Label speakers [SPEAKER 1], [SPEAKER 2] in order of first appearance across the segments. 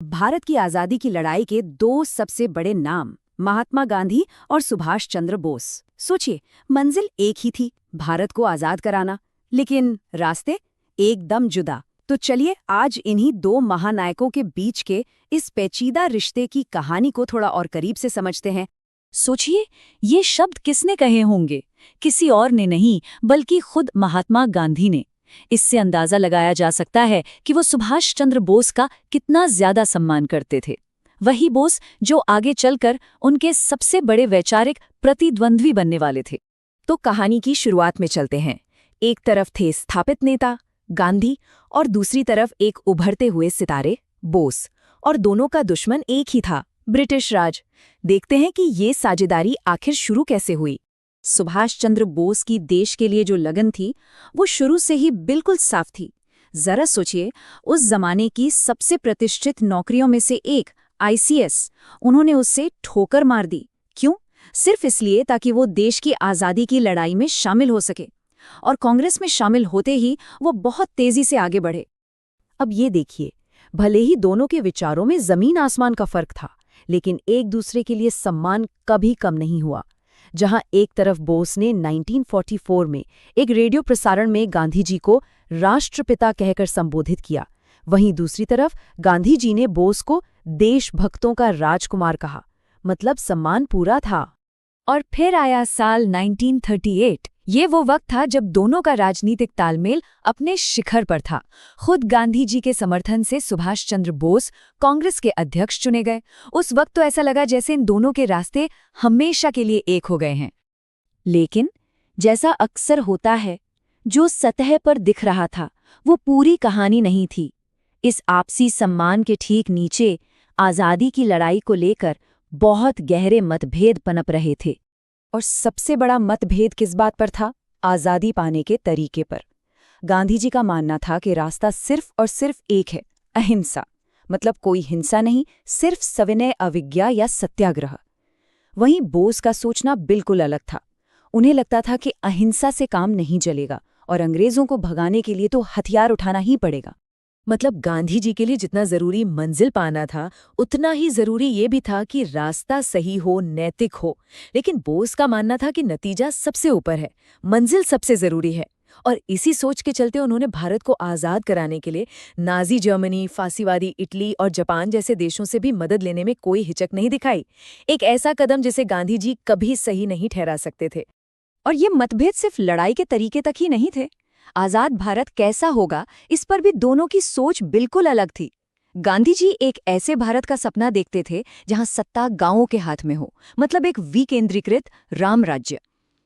[SPEAKER 1] भारत की आज़ादी की लड़ाई के दो सबसे बड़े नाम महात्मा गांधी और सुभाष चंद्र बोस। सोचिए, मंजिल एक ही थी, भारत को आज़ाद कराना, लेकिन रास्ते एकदम जुदा। तो चलिए आज इन्हीं दो महानायकों के बीच के इस पेचीदा रिश्ते की कहानी को थोड़ा और करीब से समझते हैं।
[SPEAKER 2] सोचिए, ये शब्द किसने कहे होंगे? किसी और ने नहीं, बल्कि खुद महात्मा गांधी ने। इससे अंदाजा लगाया जा सकता है कि वो सुभाष चंद्र बोस का कितना ज्यादा सम्मान करते थे। वही बोस जो आगे चलकर उनके सबसे बड़े वैचारिक प्रतिद्वंद्वी बनने वाले थे।
[SPEAKER 1] तो कहानी की शुरुआत में चलते हैं। एक तरफ थे स्थापित नेता गांधी और दूसरी तरफ एक उभरते हुए सितारे बोस, और दोनों का दुश्मन एक ही था, ब्रिटिश राज। देखते हैं कि ये साझेदारी आखिर शुरू कैसे हुई।
[SPEAKER 2] सुभाष चंद्र बोस की देश के लिए जो लगन थी, वो शुरू से ही बिल्कुल साफ थी। जरा सोचिए, उस जमाने की सबसे प्रतिष्ठित नौकरियों में से एक आईसीएस, उन्होंने उससे ठोकर मार दी। क्यों? सिर्फ इसलिए ताकि वो देश की आज़ादी की लड़ाई में शामिल हो सके। और कांग्रेस में शामिल होते ही वो बहुत तेजी से आगे बढ़े।
[SPEAKER 1] अब ये देखिए, भले ही दोनों के विचारों में जमीन आसमान का फर्क था, लेकिन एक दूसरे के लिए सम्मान कभी कम नहीं हुआ। जहां एक तरफ बोस ने 1944 में एक रेडियो प्रसारण में गांधी जी को राष्ट्रपिता कहकर संबोधित किया, वहीं दूसरी तरफ गांधी जी ने बोस को देशभक्तों का राजकुमार कहा। मतलब सम्मान पूरा था।
[SPEAKER 2] और फिर आया साल 1938। ये वो वक्त था जब दोनों का राजनीतिक तालमेल अपने शिखर पर था। खुद गांधी जी के समर्थन से सुभाष चंद्र बोस कांग्रेस के अध्यक्ष चुने गए। उस वक्त तो ऐसा लगा जैसे इन दोनों के रास्ते हमेशा के लिए एक हो गए हैं। लेकिन जैसा अक्सर होता है, जो सतह पर दिख रहा था वो पूरी कहानी नहीं थी। इस आपसी सम्मान के ठीक नीचे आज़ादी की लड़ाई को लेकर बहुत गहरे मतभेद पनप रहे थे।
[SPEAKER 1] और सबसे बड़ा मतभेद किस बात पर था? आज़ादी पाने के तरीके पर। गांधी जी का मानना था कि रास्ता सिर्फ और सिर्फ एक है, अहिंसा। मतलब कोई हिंसा नहीं, सिर्फ सविनय अवज्ञा या सत्याग्रह। वहीं बोस का सोचना बिल्कुल अलग था। उन्हें लगता था कि अहिंसा से काम नहीं चलेगा और अंग्रेजों को भगाने के लिए तो हथियार उठाना ही पड़ेगा। मतलब गांधी जी के लिए जितना जरूरी मंजिल पाना था, उतना ही जरूरी ये भी था कि रास्ता सही हो, नैतिक हो। लेकिन बोस का मानना था कि नतीजा सबसे ऊपर है, मंजिल सबसे जरूरी है। और इसी सोच के चलते उन्होंने भारत को आज़ाद कराने के लिए नाजी जर्मनी, फांसीवादी इटली और जापान जैसे देशों से भी मदद लेने में कोई हिचक नहीं दिखाई। एक ऐसा कदम जिसे गांधी जी कभी सही नहीं ठहरा सकते थे।
[SPEAKER 2] और ये मतभेद सिर्फ लड़ाई के तरीके तक ही नहीं थे। आज़ाद भारत कैसा होगा, इस पर भी दोनों की सोच बिल्कुल अलग थी। गांधी जी एक ऐसे भारत का सपना देखते थे जहां सत्ता गांवों के हाथ में हो, मतलब एक विकेंद्रीकृत राम राज्य।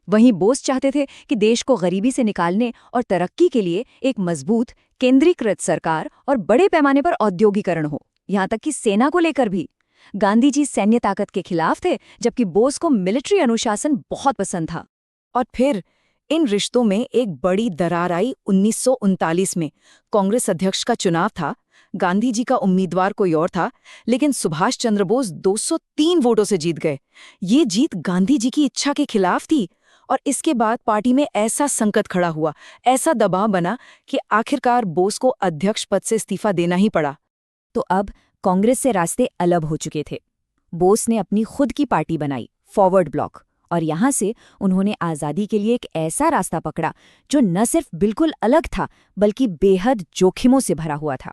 [SPEAKER 2] वहीं बोस चाहते थे कि देश को गरीबी से निकालने और तरक्की के लिए एक मजबूत केंद्रीकृत सरकार और बड़े पैमाने पर औद्योगिकरण हो, यहां तक कि सेना को लेकर भी। गांधी जी सैन्य ताकत के खिलाफ थे, जबकि बोस को मिलिट्री अनुशासन बहुत पसंद था।
[SPEAKER 1] और फिर इन रिश्तों में एक बड़ी दरार आई 1939 में। कांग्रेस अध्यक्ष का चुनाव था। गांधी जी का उम्मीदवार कोई और था, लेकिन सुभाष चंद्र बोस 203 वोटों से जीत गए। ये जीत गांधी जी की इच्छा के खिलाफ थी। और इसके बाद पार्टी में ऐसा संकट खड़ा हुआ, ऐसा दबाव बना कि आखिरकार बोस को अध्यक्ष पद से इस्तीफा देना ही पड़ा।
[SPEAKER 2] तो अब कांग्रेस से रास्ते अलग हो चुके थे। बोस ने अपनी खुद की पार्टी बनाई, फॉरवर्ड ब्लॉक। और यहाँ से उन्होंने आज़ादी के लिए एक ऐसा रास्ता पकड़ा जो न सिर्फ बिल्कुल अलग था, बल्कि बेहद जोखिमों से भरा हुआ था।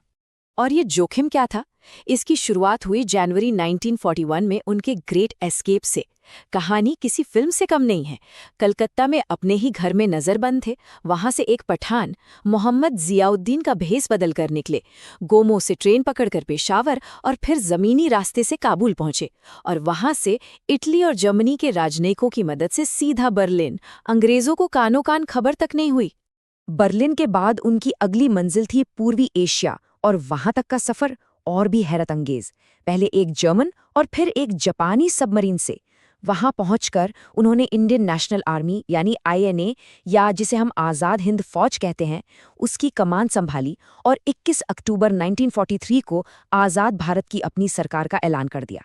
[SPEAKER 1] और ये जोखिम क्या था? इसकी शुरुआत हुई जनवरी 1941 में उनके ग्रेट एस्केप से। कहानी किसी फिल्म से कम नहीं है। कलकत्ता में अपने ही घर में नजरबंद थे। वहां से एक पठान मोहम्मद जियाउद्दीन का भेस बदल कर निकले। गोमो से ट्रेन पकड़कर पेशावर और फिर जमीनी रास्ते से काबुल पहुंचे। और वहां से इटली और जर्मनी के राजनयिकों की मदद से सीधा बर्लिन। अंग्रेजों को कानो कान खबर तक नहीं हुई।
[SPEAKER 2] बर्लिन के बाद उनकी अगली मंजिल थी पूर्वी एशिया, और वहां तक का सफर और भी हैरत अंगेज। पहले एक जर्मन और फिर एक जापानी सबमरीन से। वहां पहुंचकर उन्होंने इंडियन नेशनल आर्मी यानी आईएनए, या जिसे हम आज़ाद हिंद फौज कहते हैं, उसकी कमान संभाली और 21 अक्टूबर 1943 को आज़ाद भारत की अपनी सरकार का ऐलान कर दिया।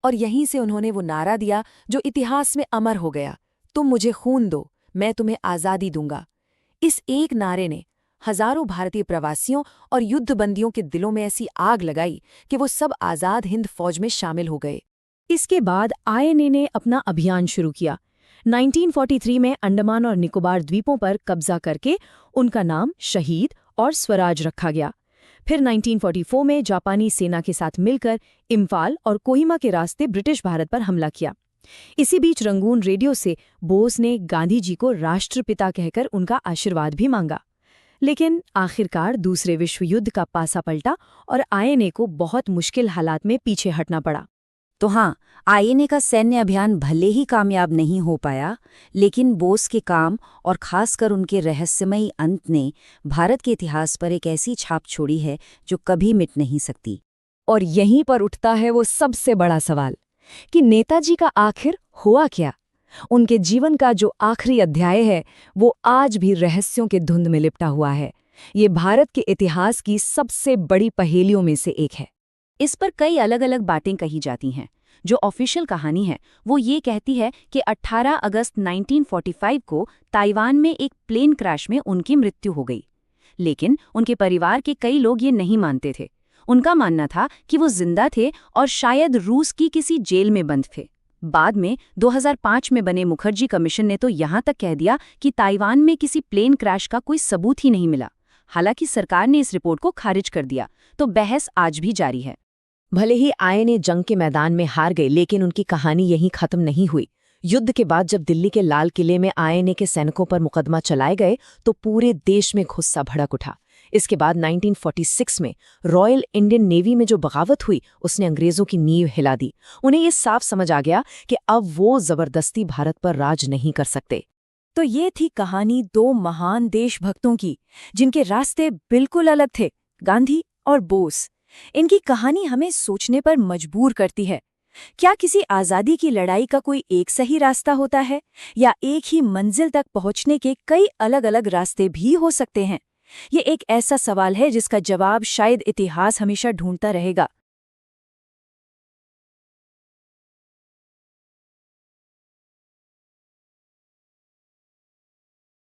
[SPEAKER 1] और यहीं से उन्होंने वो नारा दिया जो इतिहास में अमर हो गया, तुम मुझे खून दो, मैं तुम्हें आज़ादी दूंगा। इस एक नारे ने
[SPEAKER 2] हजारों भारतीय प्रवासियों और युद्धबंदियों के दिलों में ऐसी आग लगाई कि वो सब आज़ाद हिंद फौज में शामिल हो गए।
[SPEAKER 1] इसके बाद आईएनए ने अपना अभियान शुरू किया। 1943 में अंडमान और निकोबार द्वीपों पर कब्जा करके उनका नाम शहीद और स्वराज रखा गया। फिर 1944 में जापानी सेना के साथ मिलकर इम्फाल और कोहिमा के रास्ते ब्रिटिश भारत पर हमला किया। इसी बीच रंगून रेडियो से बोस ने गांधी जी को राष्ट्रपिता कहकर उनका आशीर्वाद भी मांगा। लेकिन आखिरकार दूसरे विश्व युद्ध का पासा पलटा और आईएनए को बहुत मुश्किल हालात में पीछे हटना पड़ा।
[SPEAKER 2] तो हाँ, आईएनए का सैन्य अभियान भले ही कामयाब नहीं हो पाया, लेकिन बोस के काम और खासकर उनके रहस्यमयी अंत ने भारत के इतिहास पर एक ऐसी छाप छोड़ी है जो कभी मिट नहीं सकती। और यहीं पर उठता है वो सबसे बड़ा सवाल कि नेताजी का आखिर हुआ क्या? उनके जीवन का जो आखिरी अध्याय है वो आज भी रहस्यों के धुंध में लिपटा हुआ है। ये भारत के इतिहास की सबसे बड़ी पहेलियों में से एक है। इस पर कई अलग अलग बातें कही जाती हैं। जो ऑफिशियल कहानी है वो ये कहती है कि 18 अगस्त 1945 को ताइवान में एक प्लेन क्रैश में उनकी मृत्यु हो गई। लेकिन उनके परिवार के कई लोग ये नहीं मानते थे। उनका मानना था कि वो जिंदा थे और शायद रूस की किसी जेल में बंद थे। बाद में 2005 में बने मुखर्जी कमीशन ने तो यहाँ तक कह दिया कि ताइवान में किसी प्लेन क्रैश का कोई सबूत ही नहीं मिला। हालांकि सरकार ने इस रिपोर्ट को खारिज कर दिया, तो बहस आज भी जारी है।
[SPEAKER 1] भले ही आईएनए जंग के मैदान में हार गए, लेकिन उनकी कहानी यहीं खत्म नहीं हुई। युद्ध के बाद जब दिल्ली के लाल किले में आईएनए के सैनिकों पर मुकदमा चलाए गए तो पूरे देश में गुस्सा भड़क उठा। इसके बाद 1946 में रॉयल इंडियन नेवी में जो बगावत हुई उसने अंग्रेजों की नींव हिला दी। उन्हें ये साफ समझ आ गया कि अब वो जबरदस्ती भारत पर राज नहीं कर सकते।
[SPEAKER 2] तो ये थी कहानी दो महान देशभक्तों की, जिनके रास्ते बिल्कुल अलग थे, गांधी और बोस। इनकी कहानी हमें सोचने पर मजबूर करती है। क्या किसी आज़ादी की लड़ाई का कोई एक सही रास्ता होता है, या एक ही मंजिल तक पहुंचने के कई अलग अलग रास्ते भी हो सकते हैं? ये एक ऐसा सवाल है जिसका जवाब शायद इतिहास हमेशा ढूंढता रहेगा।